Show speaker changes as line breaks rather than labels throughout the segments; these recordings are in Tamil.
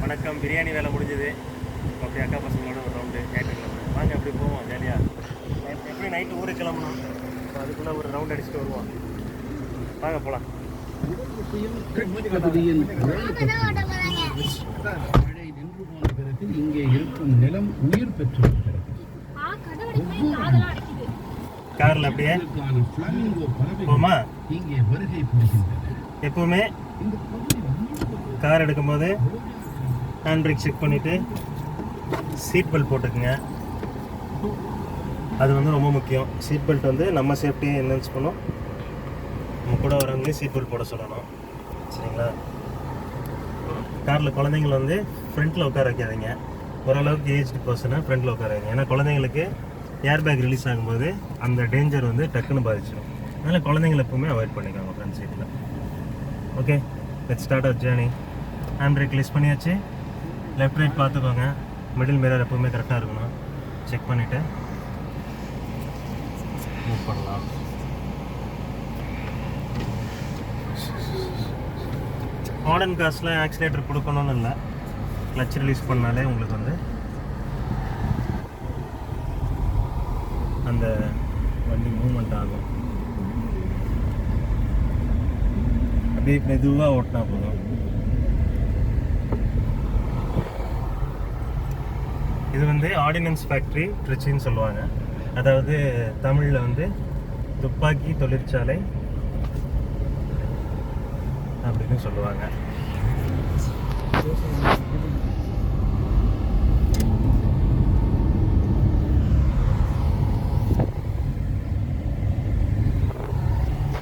வணக்கம். பிரியாணி வேலை முடிஞ்சது. அப்படி அக்கா பசங்களோட ஒரு ரவுண்டு ஞாயிற்றுக்கிழமை வாங்க அப்படி போவோம் ஜாலியாக. எப்படி நைட்டு ஊருக்கு கிளம்பணும், அதுக்குள்ளே ஒரு ரவுண்ட் அடிச்சுட்டு வருவோம். வாங்க போகலாம்.
மழை நின்று போன பிறகு இங்கே இருக்கும் நிலம் உயிர் பெற்றிருக்கிறது.
காரில் அப்படியே போமா.
இங்கே வருகை புரிகின்றன.
எப்பவுமே கார் எடுக்கும்போது ஹேண்ட் பிரேக் செக் பண்ணிவிட்டு சீட் பெல்ட் போட்டுக்குங்க. அது வந்து ரொம்ப முக்கியம். சீட் பெல்ட் வந்து நம்ம சேஃப்டியை என்ஹான்ஸ் பண்ணும். நம்ம கூட வரவங்களே சீட் பெல்ட் போட சொல்லணும், சரிங்களா? காரில் குழந்தைங்கள வந்து ஃப்ரண்ட்டில் உட்கார வைக்காதீங்க. ஓரளவுக்கு ஏஜ்டு பர்சனை ஃப்ரண்ட்டில் உட்கார வைங்க. ஏன்னா குழந்தைங்களுக்கு ஏர் பேக் ரிலீஸ் ஆகும்போது அந்த டேஞ்சர் வந்து டக்குன்னு பாதிச்சிடும். அதனால் குழந்தைங்களை எப்பவுமே அவாய்ட் பண்ணிக்கோங்க ஃப்ரண்ட் சீட்டில். Okay, let's start our journey. Hand brake release பண்ணியாச்சு. லெஃப்ட் ரைட் பார்த்துக்கோங்க. மிடில் மிரர் எப்பவுமே கரெக்டாக இருக்கணும். செக் பண்ணிவிட்டு மூவ் பண்ணலாம். மாடர்ன் கார்ஸில் ஆக்சிலேட்டர் கொடுக்கணும்னு இல்லை, கிளச் ரிலீஸ் பண்ணாலே உங்களுக்கு வந்து அந்த வண்டி மூவ்மெண்ட் ஆகும். அப்படியே மெதுவாக ஓட்டினா போதும். இது வந்து ஆர்டினன்ஸ் ஃபேக்ட்ரி ட்ரிச்சின்னு சொல்லுவாங்க. அதாவது தமிழில் வந்து துப்பாக்கி தொழிற்சாலை அப்படின்னு சொல்லுவாங்க.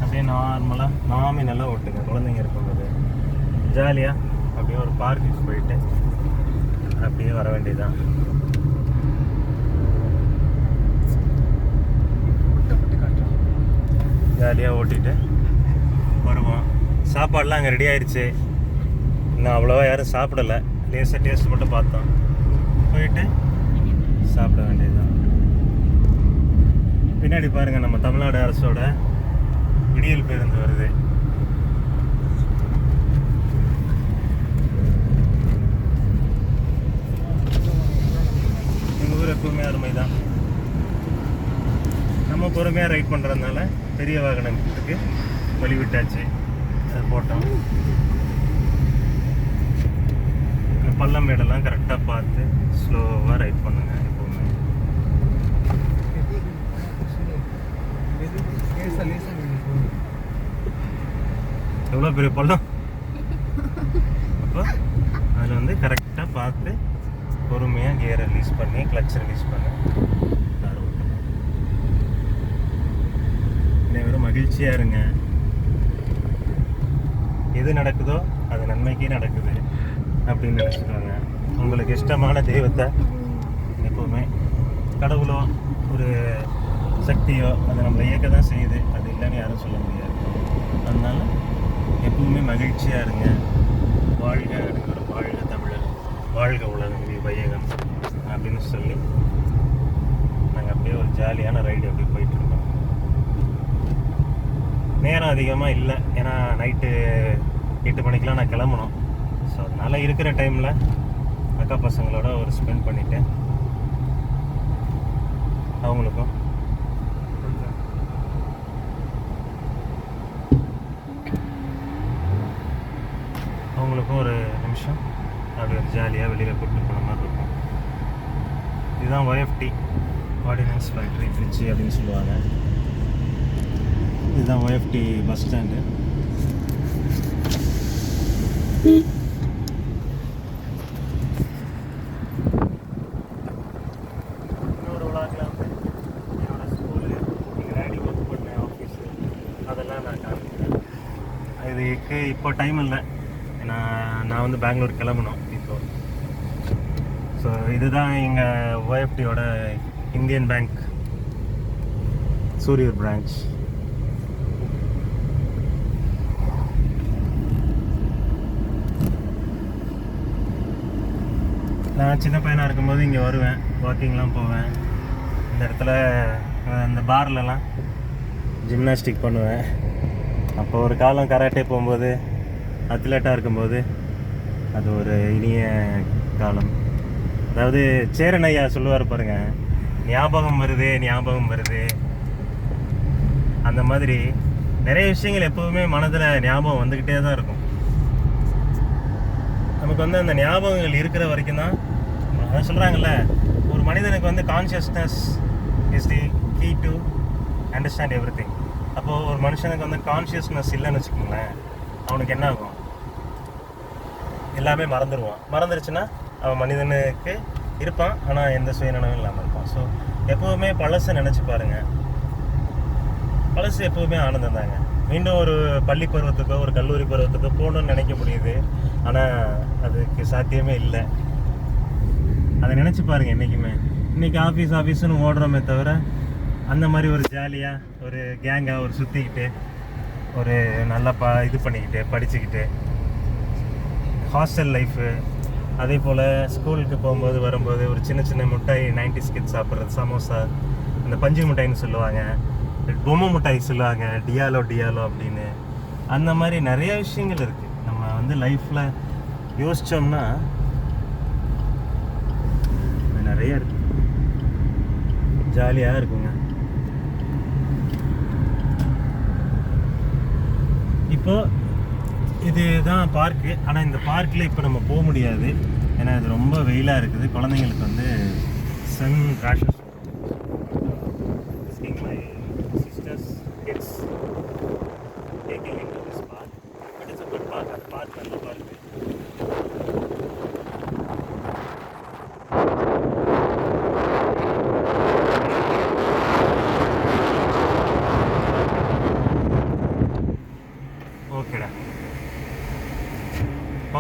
அப்படியே நார்மலாக நாமினலாக ஓட்டுங்க. குழந்தைங்க இருக்கும்போது ஜாலியாக அப்படியே ஒரு பார்க்குக்கு போயிட்டு அப்படியே வர வேண்டியதுதான். ஜாலியாக ஓட்டிட்டு வருவோம். சாப்பாடெலாம் அங்கே ரெடி ஆயிடுச்சு. இன்னும் அவ்வளோவா யாரும் சாப்பிடலை. லேசாக டேஸ்ட் மட்டும் பார்த்தோம். போயிட்டு சாப்பிட வேண்டியதுதான். பின்னாடி பாருங்கள், நம்ம தமிழ்நாடு அரசோட விடியல் பேருந்து வருது. எங்கள் ஊர் எப்பவுமே அருமை தான். நம்ம பொறுமையாக ரைட் பண்ணுறதுனால பெரிய வாகனத்துக்கு வழி விட்டாச்சு. அது போட்டோம். பள்ளம் மேடெல்லாம் கரெக்டாக பார்த்து ஸ்லோவாக ரைட் பண்ணுங்க எப்பவுமே. எவ்வளோ பெரிய பள்ளம். அப்போ அதில் வந்து கரெக்டாக பார்த்து பொறுமையாக கியரை ரிலீஸ் பண்ணி கிளச் ரிலீஸ் பண்ணி வெறும் மகிழ்ச்சியாக இருங்க. எது நடக்குதோ அது நன்மைக்கே நடக்குது அப்படின்னு நினச்சிக்கோங்க. உங்களுக்கு இஷ்டமான தெய்வத்தை எப்போவுமே, கடவுளோ ஒரு சக்தியோ அதை நம்மளை இயக்க தான் செய்யுது. அது இல்லைன்னு யாரும் சொல்ல முடியாது. அதனால் எப்பவுமே மகிழ்ச்சியாக இருங்க. வாழ்க அடுக்கிற வாழ்க தமிழர், வாழ்க உலகம் வையகம் அப்படின்னு சொல்லி நாங்கள் அப்படியே ஒரு ஜாலியான ரைடு அப்படி போயிட்டுருக்கோம். நேரம் அதிகமாக இல்லை, ஏன்னா நைட்டு 8 மணிக்கெலாம் நான் கிளம்பணும். ஸோ அதனால் இருக்கிற டைமில் அக்கா பசங்களோட ஒரு ஸ்பெண்ட் பண்ணிவிட்டு அவங்களுக்கும் ஒரு நிமிஷம் அப்படி ஒரு ஜாலியாக வெளியில் கூப்பிட்டு போன மாதிரி இருக்கும். இதுதான் OFT, ஆர்டினன்ஸ் ஃபேக்ட்ரி ட்ரிச்சி அப்படின்னு சொல்லுவாங்க. இதுதான் OFT பஸ் ஸ்டாண்டு. இன்னொரு விழாக்கில் வந்து என்னோட ஸ்கூலு, எங்கள் டேடி ஒர்க் பண்ண ஆஃபீஸு அதெல்லாம் நான் காமிக்கிறேன். இதுக்கு இப்போ டைம் இல்லை, ஏன்னா நான் வந்து பெங்களூர் கிளம்பணும் இப்போ. ஸோ இதுதான் எங்கள் OFTயோட இந்தியன் பேங்க் சூரியூர் பிரான்ச். நான் சின்ன பையனாக இருக்கும்போது இங்கே வருவேன், வாக்கிங்லாம் போவேன். இந்த இடத்துல இந்த பார்லலாம் ஜிம்னாஸ்டிக் பண்ணுவேன். அப்போ ஒரு காலம் கராட்டே போகும்போது, அத்லெட்டாக இருக்கும்போது அது ஒரு இனிய காலம். அதாவது சேரன் ஐயா சொல்லுவார் பாருங்க, ஞாபகம் வருது. அந்த மாதிரி நிறைய விஷயங்கள் எப்போதுமே மனதில் ஞாபகம் வந்துக்கிட்டே தான் இருக்கும். நமக்கு வந்து அந்த ஞாபகங்கள் இருக்கிற வரைக்கும் தான், அதான் சொல்கிறாங்கல்ல, ஒரு மனிதனுக்கு வந்து consciousness is the key to understand everything. அப்போது ஒரு மனுஷனுக்கு வந்து கான்ஷியஸ்னஸ் இல்லைன்னு வச்சுக்கோங்களேன், அவனுக்கு என்ன ஆகும்? எல்லாமே மறந்துருச்சுன்னா அவன் மனிதனுக்கு இருப்பான், ஆனால் எந்த சுயநலமும் இல்லாமல் இருப்பான். ஸோ எப்போவுமே பழசை நினச்சி பாருங்கள். பழசு எப்போவுமே ஆனந்தம் தாங்க. மீண்டும் ஒரு பள்ளி பருவத்துக்கோ ஒரு கல்லூரி பருவத்துக்கோ போகணுன்னு நினைக்க முடியுது, ஆனால் அதுக்கு சாத்தியமே இல்லை. அதை நினச்சி பாருங்கள் என்றைக்குமே. இன்றைக்கி ஆஃபீஸ்னு ஓடுறோமே தவிர, அந்த மாதிரி ஒரு ஜாலியாக ஒரு கேங்காக ஒரு சுற்றிக்கிட்டு ஒரு நல்லா இது பண்ணிக்கிட்டு படிச்சுக்கிட்டு, ஹாஸ்டல் லைஃபு, அதே போல் ஸ்கூலுக்கு போகும்போது வரும்போது ஒரு சின்ன சின்ன மிட்டாய் 90s கிட்ஸ் சாப்பிட்றது, சமோசா, அந்த பஞ்சு மிட்டாய்னு சொல்லுவாங்க, பொம்மை மிட்டாய் சொல்லுவாங்க, டியாலோ அப்படின்னு. அந்த மாதிரி நிறைய விஷயங்கள் இருக்குது. நம்ம வந்து லைஃப்பில் யோசித்தோம்னா நிறைய இருக்கு, ஜாலியாக இருக்குங்க. இப்போ இதுதான் பார்க்கு. ஆனால் இந்த பார்க்கில் இப்போ நம்ம போக முடியாது, ஏன்னா இது ரொம்ப வெயிலாக இருக்குது. குழந்தைங்களுக்கு வந்து சன் ரேஷஸ்